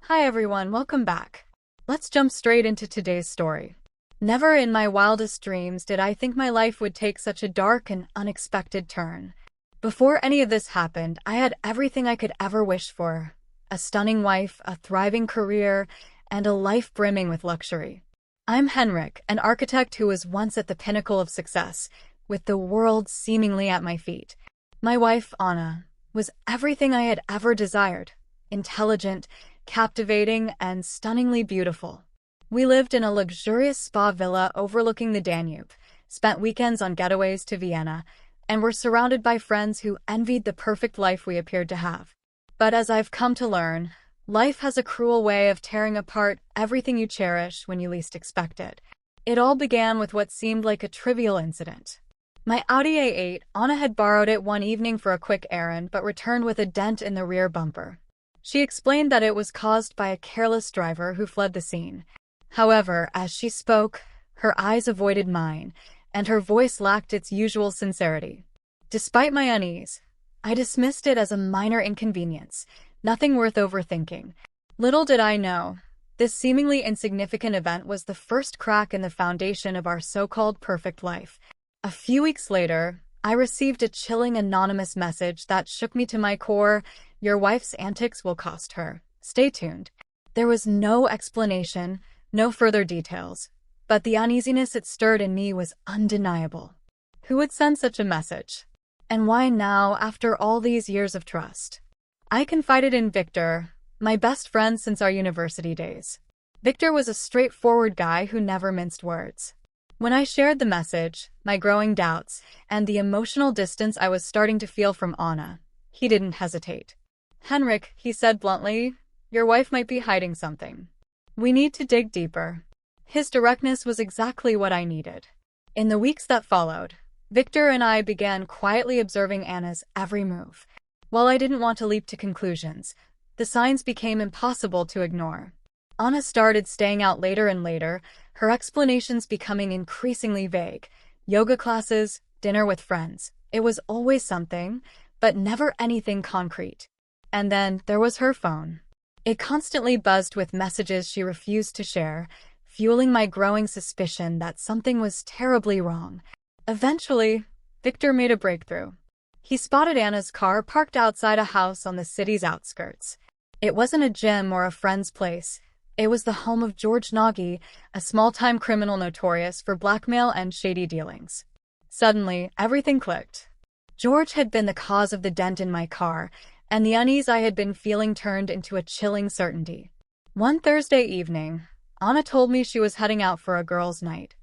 Hi everyone, welcome back. Let's jump straight into today's story. Never in my wildest dreams did I think my life would take such a dark and unexpected turn. Before any of this happened, I had everything I could ever wish for. A stunning wife, a thriving career, and a life brimming with luxury. I'm Henrik, an architect who was once at the pinnacle of success, with the world seemingly at my feet. My wife, Anna, was everything I had ever desired. Intelligent, captivating, and stunningly beautiful. We lived in a luxurious spa villa overlooking the Danube, spent weekends on getaways to Vienna, and were surrounded by friends who envied the perfect life we appeared to have. But as I've come to learn, life has a cruel way of tearing apart everything you cherish when you least expect it. It all began with what seemed like a trivial incident. My Audi A8, Anna had borrowed it one evening for a quick errand but returned with a dent in the rear bumper. She explained that it was caused by a careless driver who fled the scene. However, as she spoke, her eyes avoided mine, and her voice lacked its usual sincerity. Despite my unease, I dismissed it as a minor inconvenience, nothing worth overthinking. Little did I know, this seemingly insignificant event was the first crack in the foundation of our so-called perfect life. A few weeks later, I received a chilling anonymous message that shook me to my core. Your wife's antics will cost her. Stay tuned. There was no explanation, no further details, but the uneasiness it stirred in me was undeniable. Who would send such a message? And why now, after all these years of trust? I confided in Victor, my best friend since our university days. Victor was a straightforward guy who never minced words. When I shared the message, my growing doubts, and the emotional distance I was starting to feel from Anna, he didn't hesitate. Henrik, he said bluntly, your wife might be hiding something. We need to dig deeper. His directness was exactly what I needed. In the weeks that followed, Victor and I began quietly observing Anna's every move. While I didn't want to leap to conclusions, the signs became impossible to ignore. Anna started staying out later and later, her explanations becoming increasingly vague. Yoga classes, dinner with friends. It was always something, but never anything concrete. And then there was her phone. It constantly buzzed with messages she refused to share, fueling my growing suspicion that something was terribly wrong. Eventually, Victor made a breakthrough. He spotted Anna's car parked outside a house on the city's outskirts. It wasn't a gym or a friend's place. It was the home of George Nagy, a small-time criminal notorious for blackmail and shady dealings. Suddenly, everything clicked. George had been the cause of the dent in my car, and the unease I had been feeling turned into a chilling certainty. One Thursday evening, Anna told me she was heading out for a girls' night.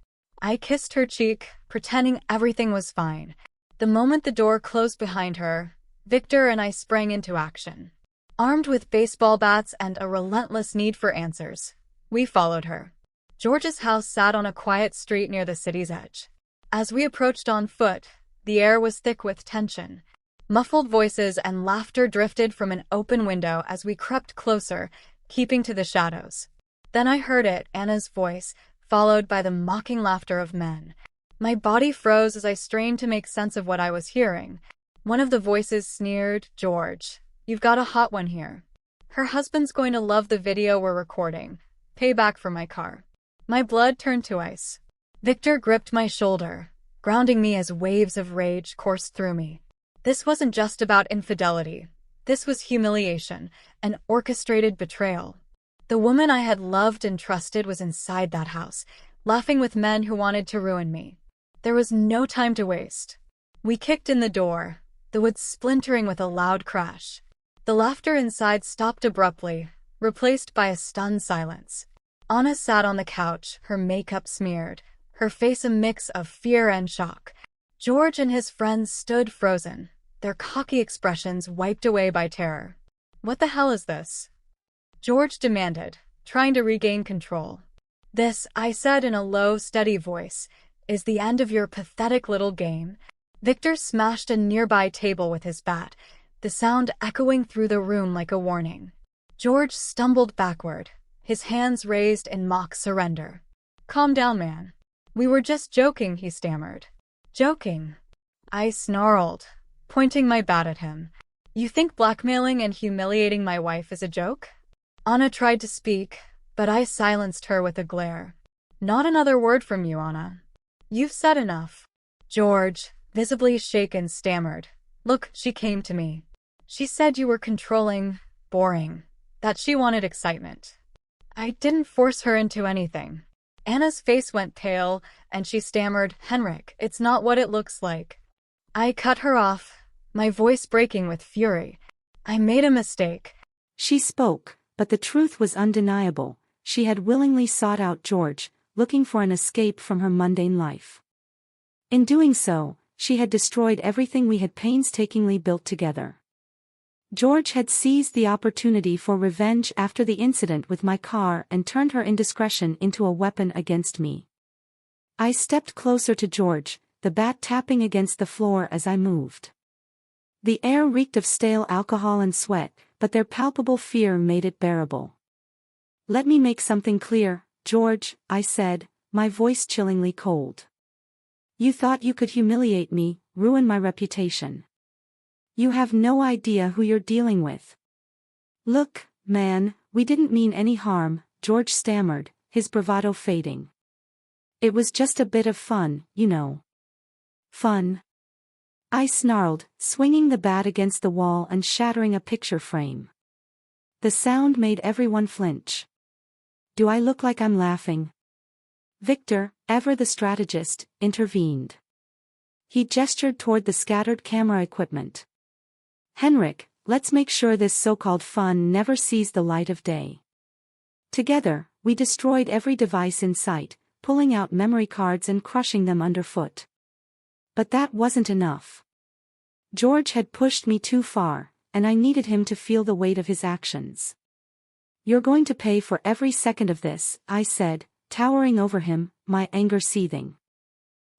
I kissed her cheek, pretending everything was fine. The moment the door closed behind her, Victor and I sprang into action. Armed with baseball bats and a relentless need for answers, we followed her. George's house sat on a quiet street near the city's edge. As we approached on foot, the air was thick with tension. Muffled voices and laughter drifted from an open window as we crept closer, keeping to the shadows. Then I heard it, Anna's voice, followed by the mocking laughter of men. My body froze as I strained to make sense of what I was hearing. One of the voices sneered, George, you've got a hot one here. Her husband's going to love the video we're recording. Payback for my car. My blood turned to ice. Victor gripped my shoulder, grounding me as waves of rage coursed through me. This wasn't just about infidelity. This was humiliation, an orchestrated betrayal. The woman I had loved and trusted was inside that house, laughing with men who wanted to ruin me. There was no time to waste. We kicked in the door, the wood splintering with a loud crash. The laughter inside stopped abruptly, replaced by a stunned silence. Anna sat on the couch, her makeup smeared, her face a mix of fear and shock. George and his friends stood frozen, their cocky expressions wiped away by terror. What the hell is this? George demanded, trying to regain control. This, I said in a low, steady voice, is the end of your pathetic little game. Victor smashed a nearby table with his bat, the sound echoing through the room like a warning. George stumbled backward, his hands raised in mock surrender. Calm down, man. We were just joking, he stammered. Joking? I snarled, pointing my bat at him. You think blackmailing and humiliating my wife is a joke? Anna tried to speak, but I silenced her with a glare. Not another word from you, Anna. You've said enough. George, visibly shaken, stammered. Look, she came to me. She said you were controlling, boring, that she wanted excitement. I didn't force her into anything. Anna's face went pale, and she stammered, Henrik, it's not what it looks like. I cut her off, my voice breaking with fury. I made a mistake. She spoke, but the truth was undeniable. She had willingly sought out George, looking for an escape from her mundane life. In doing so, she had destroyed everything we had painstakingly built together. George had seized the opportunity for revenge after the incident with my car and turned her indiscretion into a weapon against me. I stepped closer to George, the bat tapping against the floor as I moved. The air reeked of stale alcohol and sweat, but their palpable fear made it bearable. Let me make something clear, George, I said, my voice chillingly cold. You thought you could humiliate me, ruin my reputation. You have no idea who you're dealing with. Look, man, we didn't mean any harm, George stammered, his bravado fading. It was just a bit of fun, you know. Fun? I snarled, swinging the bat against the wall and shattering a picture frame. The sound made everyone flinch. Do I look like I'm laughing? Victor, ever the strategist, intervened. He gestured toward the scattered camera equipment. Henrik, let's make sure this so-called fun never sees the light of day. Together, we destroyed every device in sight, pulling out memory cards and crushing them underfoot. But that wasn't enough. George had pushed me too far, and I needed him to feel the weight of his actions. You're going to pay for every second of this, I said, towering over him, my anger seething.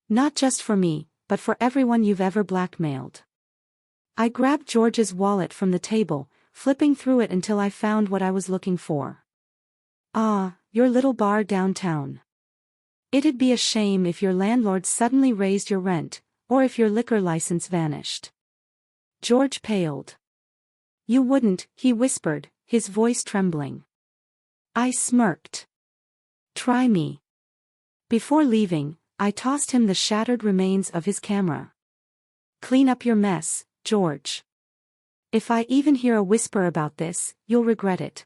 Not just for me, but for everyone you've ever blackmailed. I grabbed George's wallet from the table, flipping through it until I found what I was looking for. Ah, your little bar downtown. It'd be a shame if your landlord suddenly raised your rent, or if your liquor license vanished. George paled. You wouldn't, he whispered, his voice trembling. I smirked. Try me. Before leaving, I tossed him the shattered remains of his camera. Clean up your mess, George. If I even hear a whisper about this, you'll regret it.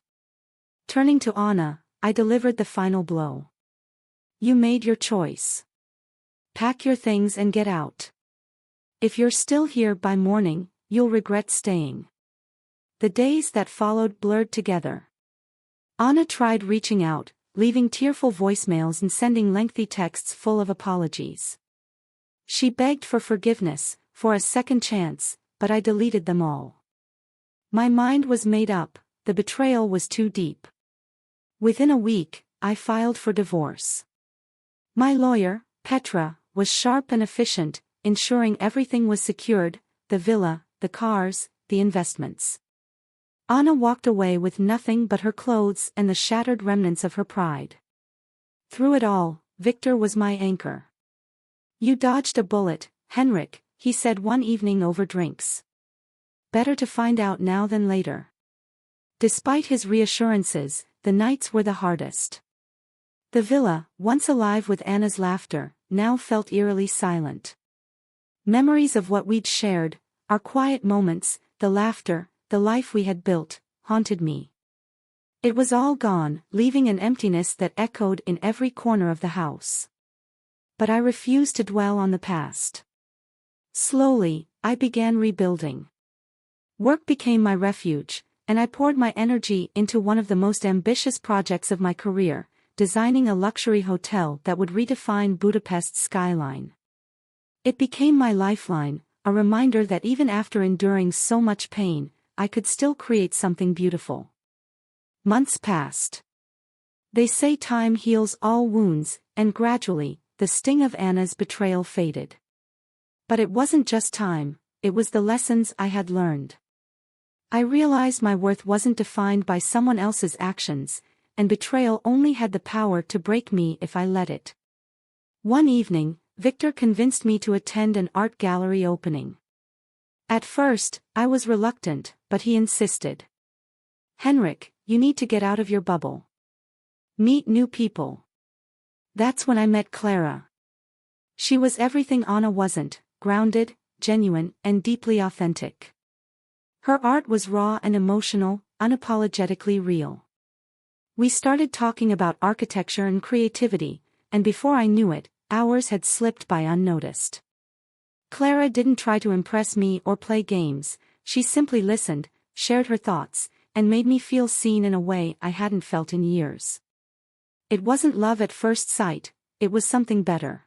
Turning to Anna, I delivered the final blow. You made your choice. Pack your things and get out. If you're still here by morning, you'll regret staying. The days that followed blurred together. Anna tried reaching out, leaving tearful voicemails and sending lengthy texts full of apologies. She begged for forgiveness, for a second chance, but I deleted them all. My mind was made up, the betrayal was too deep. Within a week, I filed for divorce. My lawyer, Petra, was sharp and efficient, ensuring everything was secured, the villa, the cars, the investments. Anna walked away with nothing but her clothes and the shattered remnants of her pride. Through it all, Victor was my anchor. You dodged a bullet, Henrik, he said one evening over drinks. Better to find out now than later. Despite his reassurances, the nights were the hardest. The villa, once alive with Anna's laughter, now felt eerily silent. Memories of what we'd shared, our quiet moments, the laughter, the life we had built, haunted me. It was all gone, leaving an emptiness that echoed in every corner of the house. But I refused to dwell on the past. Slowly, I began rebuilding. Work became my refuge, and I poured my energy into one of the most ambitious projects of my career, designing a luxury hotel that would redefine Budapest's skyline. It became my lifeline, a reminder that even after enduring so much pain, I could still create something beautiful. Months passed. They say time heals all wounds, and gradually, the sting of Anna's betrayal faded. But it wasn't just time, it was the lessons I had learned. I realized my worth wasn't defined by someone else's actions, and betrayal only had the power to break me if I let it. One evening, Victor convinced me to attend an art gallery opening. At first, I was reluctant, but he insisted. Henrik, you need to get out of your bubble. Meet new people. That's when I met Clara. She was everything Anna wasn't: grounded, genuine, and deeply authentic. Her art was raw and emotional, unapologetically real. We started talking about architecture and creativity, and before I knew it, hours had slipped by unnoticed. Clara didn't try to impress me or play games. She simply listened, shared her thoughts, and made me feel seen in a way I hadn't felt in years. It wasn't love at first sight, it was something better.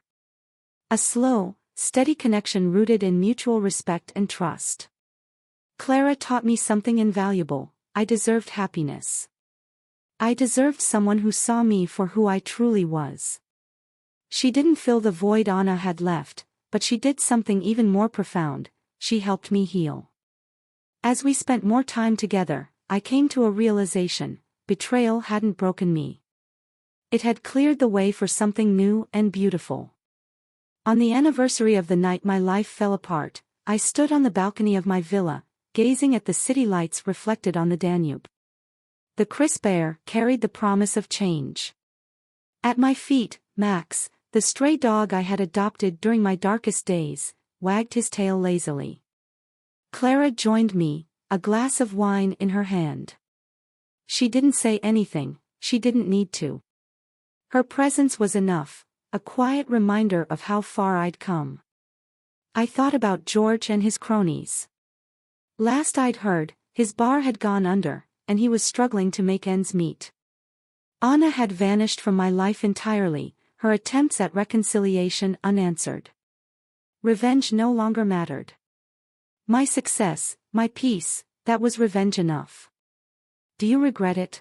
A slow, steady connection rooted in mutual respect and trust. Clara taught me something invaluable: I deserved happiness. I deserved someone who saw me for who I truly was. She didn't fill the void Anna had left, but she did something even more profound: she helped me heal. As we spent more time together, I came to a realization: betrayal hadn't broken me. It had cleared the way for something new and beautiful. On the anniversary of the night my life fell apart, I stood on the balcony of my villa, gazing at the city lights reflected on the Danube. The crisp air carried the promise of change. At my feet, Max, the stray dog I had adopted during my darkest days, wagged his tail lazily. Clara joined me, a glass of wine in her hand. She didn't say anything, she didn't need to. Her presence was enough, a quiet reminder of how far I'd come. I thought about George and his cronies. Last I'd heard, his bar had gone under, and he was struggling to make ends meet. Anna had vanished from my life entirely, her attempts at reconciliation unanswered. Revenge no longer mattered. My success, my peace, that was revenge enough. Do you regret it?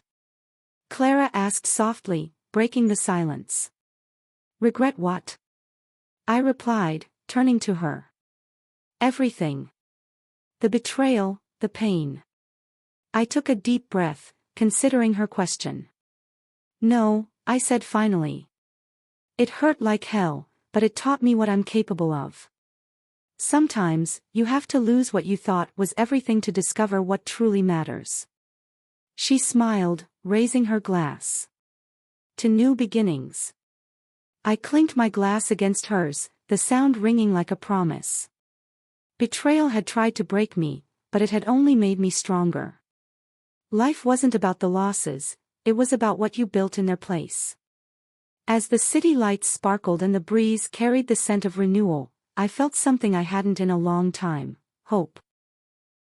Clara asked softly, breaking the silence. Regret what? I replied, turning to her. Everything. The betrayal, the pain. I took a deep breath, considering her question. No, I said finally. It hurt like hell, but it taught me what I'm capable of. Sometimes, you have to lose what you thought was everything to discover what truly matters. She smiled, raising her glass. To new beginnings. I clinked my glass against hers, the sound ringing like a promise. Betrayal had tried to break me, but it had only made me stronger. Life wasn't about the losses, it was about what you built in their place. As the city lights sparkled and the breeze carried the scent of renewal, I felt something I hadn't in a long time: hope.